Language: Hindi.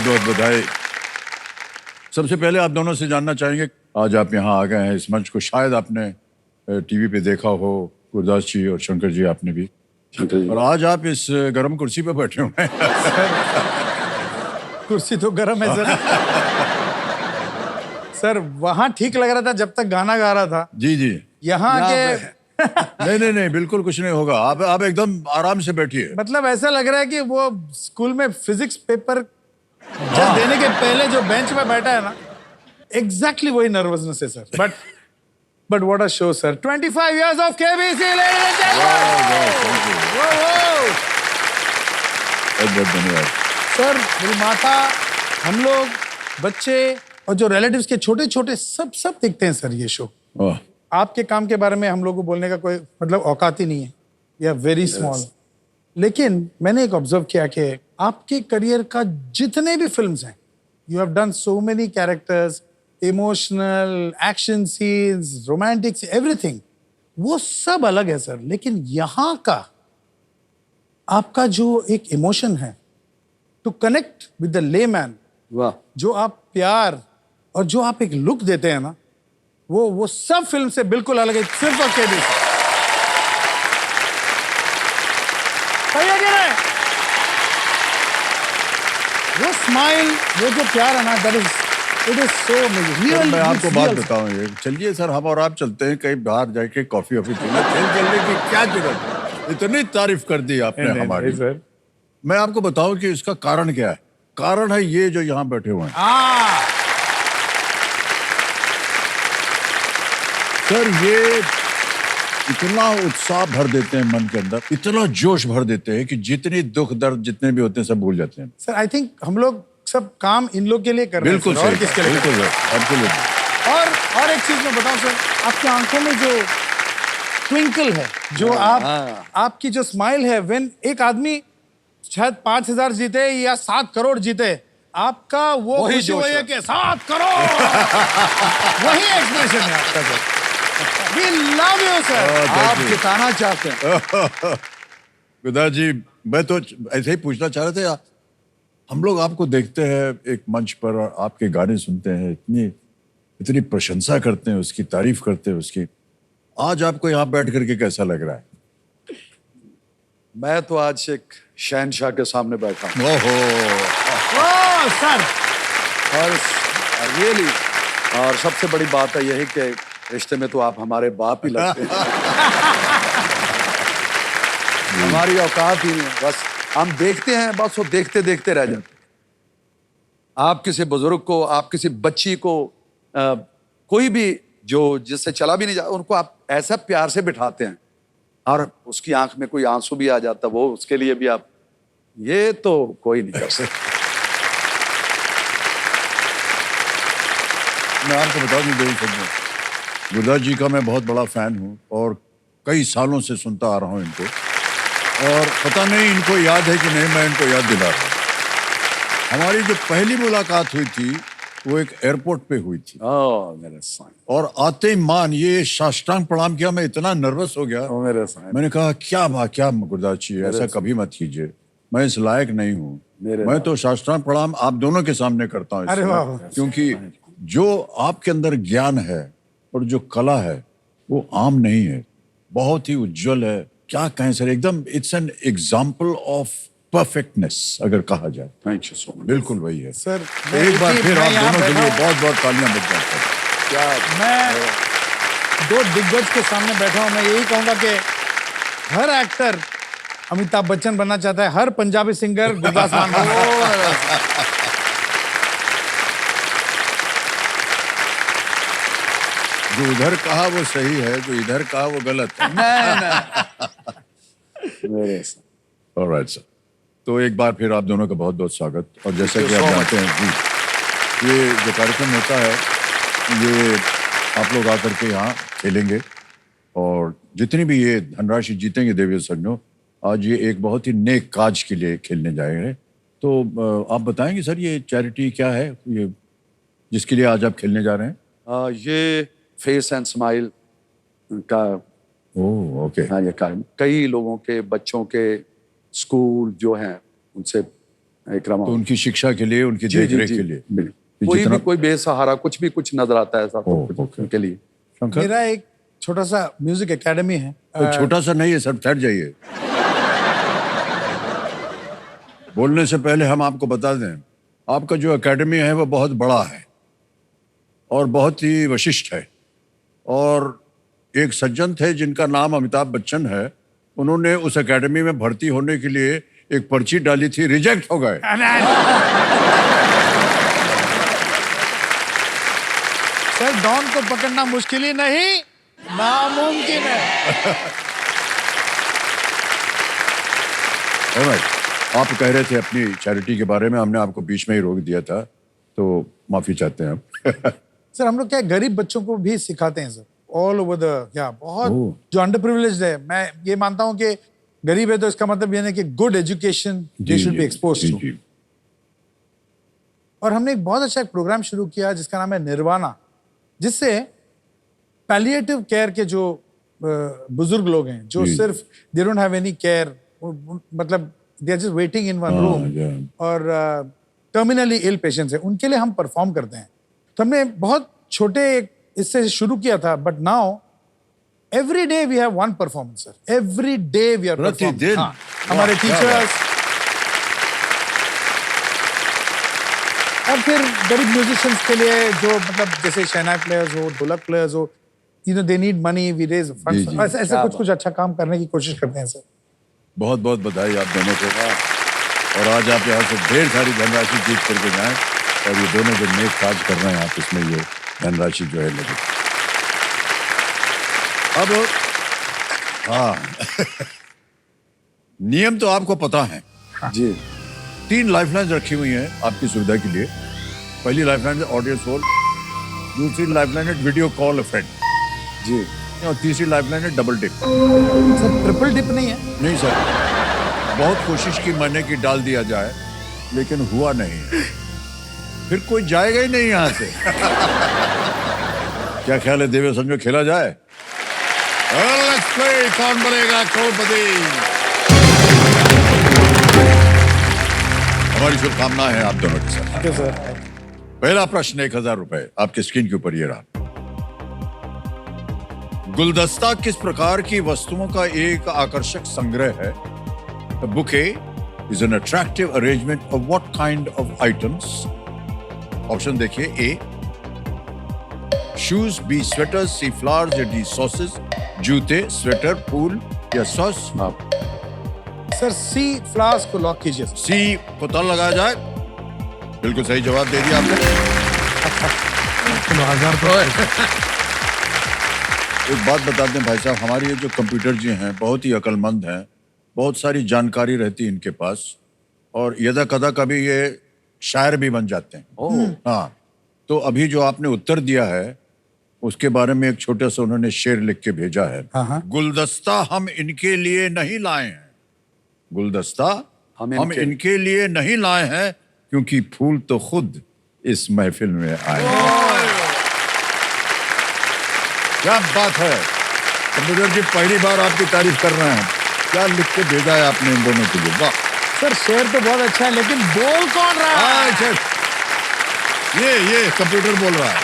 बहुत बधाई। सबसे पहले आप दोनों से जानना चाहेंगे, आज आप यहाँ आ गए हैं इस मंच को, शायद आपने टीवी पे देखा हो, गुरदास जी और शंकर जी, आपने भी, और आज आप इस गर्म कुर्सी पे बैठे हुए हैं। कुर्सी तो गर्म है सर। सर वहां ठीक लग रहा था जब तक गाना गा रहा था। जी जी। यहाँ के नहीं, बिल्कुल कुछ नहीं होगा, आप एकदम आराम से बैठिए। मतलब ऐसा लग रहा है कि वो स्कूल में फिजिक्स पेपर जब देने के पहले जो बेंच में बैठा है ना, एग्जैक्टली वही नर्वसनेस है sir. But what a show sir. 25 years of KBC, ladies and gentlemen। बहुत धन्यवाद सर। मेरी माता, हम लोग, बच्चे और जो रिलेटिव्स के छोटे छोटे सब देखते हैं सर ये शो। आपके काम के बारे में हम लोग को बोलने का कोई मतलब औकात ही नहीं है, या वेरी स्मॉल। लेकिन मैंने एक ऑब्जर्व किया कि आपके करियर का जितने भी फिल्म्स हैं, you have done so many characters, emotional, action scenes, romantic, everything, वो सब अलग है सर। लेकिन यहाँ का आपका जो एक इमोशन है, to connect with the layman, वाह, जो आप प्यार और जो आप एक लुक देते हैं ना, वो सब फिल्म से बिल्कुल अलग है, सिर्फ और केबीसी। सही है कि नहीं? वो स्माइल, वो जो प्यार है ना, that is, it is so amazing. मैं आपको बात बताऊं, ये चलिए सर, हम और आप चलते हैं कहीं बाहर जाके कॉफी वॉफी पीने, खेल खेलने की क्या जरूरत है? इतनी तारीफ कर दी आपने हमारी। सर मैं आपको बताऊं कि इसका कारण क्या है। कारण है ये जो यहाँ बैठे हुए हैं सर, ये इतना उत्साह भर देते हैं मन के अंदर, इतना जोश भर देते हैं कि जितनी दुख दर्द जितने भी होते हैं सब भूल जाते हैं। सर आई थिंक हम लोग सब काम इन लोग के लिए कर रहे हैं। बिल्कुल और किसके लिए? बिल्कुल एब्सोल्युटली। और एक चीज मैं बताऊं सर, आपकी आंखों में जो ट्विंकल है, जो आपकी जो स्माइल है, व्हेन एक आदमी शायद 5,000 जीते या 7 करोड़ जीते, आपका वो खुशी वही है कि 7 करोड़। वही एक्सप्रेशन है आपका sir. We love you, sir। आप जिताना चाहते हैं। गुरदास जी, मैं तो ऐसे ही पूछना चाह रहे थे, हम लोग आपको देखते हैं एक मंच पर और आपके गाने सुनते हैं, इतनी प्रशंसा करते हैं उसकी, तारीफ करते हैं उसकी। आज आपको यहाँ बैठ करके कैसा लग रहा है? मैं तो आज एक शहनशाह के सामने बैठा हूँ। Oh sir. और रियली, और सबसे बड़ी बात है यही कि रिश्ते में तो आप हमारे बाप ही लगते हैं। हमारी औकात ही नहीं, बस हम देखते हैं, बस वो देखते देखते रह जाते हैं। आप किसी बुजुर्ग को, आप किसी बच्ची को, कोई भी जो जिससे चला भी नहीं जाता, उनको आप ऐसा प्यार से बिठाते हैं और उसकी आंख में कोई आंसू भी आ जाता, वो उसके लिए भी आप, ये तो कोई नहीं कर सकता। मैं आपको बता दूं, गुरदास जी का मैं बहुत बड़ा फैन हूँ और कई सालों से सुनता आ रहा हूँ इनको, और पता नहीं इनको याद है कि नहीं, मैं इनको याद दिला रहा हूँ। हमारी जो पहली मुलाकात हुई थी वो एक एयरपोर्ट पे हुई थी। मेरे साईं। और आते ही मान ये साष्टांग प्रणाम किया, मैं इतना नर्वस हो गया। मेरे साईं। मैंने कहा क्या गुरदास जी, ऐसा कभी मत कीजिए, मैं इस लायक नहीं हूँ। मैं तो साष्टांग प्रणाम आप दोनों के सामने करता हूँ, क्योंकि जो आपके अंदर ज्ञान है और जो कला है वो आम नहीं है, बहुत ही उज्जवल है। क्या कहें सर, एकदम it's an example of perfectness अगर कहा जाए। Thank you so much. बिल्कुल वही है सर। तो एक बार फिर आप दोनों के लिए बहुत बहुत तालियां बज जाती हैं। क्या मैं दो दिग्गज के सामने बैठा हूं, मैं यही कहूंगा कि हर एक्टर अमिताभ बच्चन बनना चाहता है, हर पंजाबी सिंगर गुरदास मान। जो उधर कहा वो सही है, जो इधर कहा वो गलत है। ऑलराइट सर, तो एक बार फिर आप दोनों का बहुत बहुत स्वागत। और जैसा कि आप जानते हैं जी, ये जो कार्यक्रम होता है ये आप लोग आकर के यहाँ खेलेंगे और जितनी भी ये धनराशि जीतेंगे देवी सज्जनों, आज ये एक बहुत ही नेक काज के लिए खेलने जाएंगे। तो आप बताएंगे सर, ये चैरिटी क्या है ये जिसके लिए आज आप खेलने जा रहे हैं? ये फेस एंड स्माइल का ओके। हाँ, ये कई लोगों के बच्चों के स्कूल जो हैं उनसे इकराम तो उनकी शिक्षा के लिए, उनकी जी, जी, देखरेख जी, के लिए बिल्कुल। कोई भी कोई बेसहारा कुछ भी कुछ नजर आता है ऐसा तो ओह, कुछ ओके। उनके लिए। शंकर मेरा एक छोटा सा म्यूजिक एकेडमी है। तो छोटा सा नहीं है सर, ठहर जाइए। बोलने से पहले हम आपको बता दें, आपका जो एकेडमी है वो बहुत बड़ा है और बहुत ही वशिष्ठ है। और एक सज्जन थे जिनका नाम अमिताभ बच्चन है, उन्होंने उस एकेडमी में भर्ती होने के लिए एक पर्ची डाली थी, रिजेक्ट हो गए। सर डॉन को पकड़ना मुश्किल ही नहीं, नामुमकिन है। Alright, आप कह रहे थे अपनी चैरिटी के बारे में, हमने आपको बीच में ही रोक दिया था, तो माफी चाहते हैं हम। सर हम लोग क्या गरीब बच्चों को भी सिखाते हैं सर, ऑल ओवर द, क्या बहुत ओह। जो अंडर प्रिविलेज्ड है। मैं ये मानता हूँ कि गरीब है तो इसका मतलब ये नहीं कि good education they should be exposed to. और हमने एक बहुत अच्छा एक प्रोग्राम शुरू किया जिसका नाम है निर्वाणा, जिससे पैलिएटिव केयर के जो बुजुर्ग लोग हैं जो जी। सिर्फ they don't have any care, मतलब they are just waiting in one हाँ, रूम, yeah. और टर्मिनली इल पेशेंट्स हैं, उनके लिए हम परफॉर्म करते हैं। तो हमने बहुत छोटे इससे शुरू किया था, but now every day we have one performance sir, every day we are प्रतिदिन? हमारे वाह, क्या बात। टीचर्स और फिर गरीब म्यूजिशियंस के लिए जो मतलब जैसे शहनाई प्लेयर्स हो, ढोलक प्लेयर्स हो, you know they need money, we raise जी, फंड्स, जी। ऐसे क्या कुछ अच्छा काम करने की कोशिश करते हैं सर। बहुत बहुत बधाई आप दोनों को। और आज आप यहाँ से ढेर सारी धनराशि जीत करके जाएं, और ये दोनों जो नेक काज कर रहे हैं आप, इसमें ये धनराशि जो है लगे। अब हाँ नियम तो आपको पता है। जी 3 लाइफलाइन रखी हुई हैं आपकी सुविधा के लिए। पहली लाइफलाइन है ऑडियो सोल, दूसरी लाइफलाइन है वीडियो कॉल अ फ्रेंड, जी और तीसरी लाइफलाइन है double dip. Sir triple dip नहीं है? नहीं सर, बहुत कोशिश की मैंने कि डाल दिया जाए, लेकिन हुआ नहीं। फिर कोई जाएगा ही नहीं यहाँ से। क्या ख्याल है देवे, समझो खेला जाए? Let's play, कौन बनेगा करोड़पति? हमारी शुभकामना है आप दोनों के साथ। Okay sir. पहला प्रश्न 1000 रुपए आपके स्क्रीन के ऊपर ये रहा। गुलदस्ता किस प्रकार की वस्तुओं का एक आकर्षक संग्रह है? A bouquet is an attractive arrangement of what kind of items? Option देखिए, ए शूज, बी स्वेटर्स, सी फ्लावर्स, या डी सॉसेस, जूते, स्वेटर, फूल या सॉस। आप सर सी फ्लावर्स को लॉक कीजिए सर। सी को ताला लगाया जाए। बिल्कुल सही जवाब दे दिया आपने। एक बात बता दें भाई साहब, हमारे ये जो कंप्यूटर जी हैं बहुत ही अक्लमंद हैं, बहुत सारी जानकारी रहती है इनके पास, और यदा कदा कभी ये शायर भी बन जाते हैं। ओह हाँ, तो अभी जो आपने उत्तर दिया है उसके बारे में एक छोटा सा उन्होंने शेर लिख के भेजा है। हाँ। गुलदस्ता हम इनके लिए नहीं लाए हैं, गुलदस्ता हम हम इनके लिए नहीं लाए हैं, क्योंकि फूल तो खुद इस महफिल में आए हैं। क्या बात है कंप्यूटर जी, पहली बार आपकी तारीफ कर रहे हैं। क्या लिख के भेजा है आपने इन दोनों के लिए? वाह सर शेर तो बहुत अच्छा है, लेकिन बोल कौन रहा है? अच्छा, ये कंप्यूटर बोल रहा है।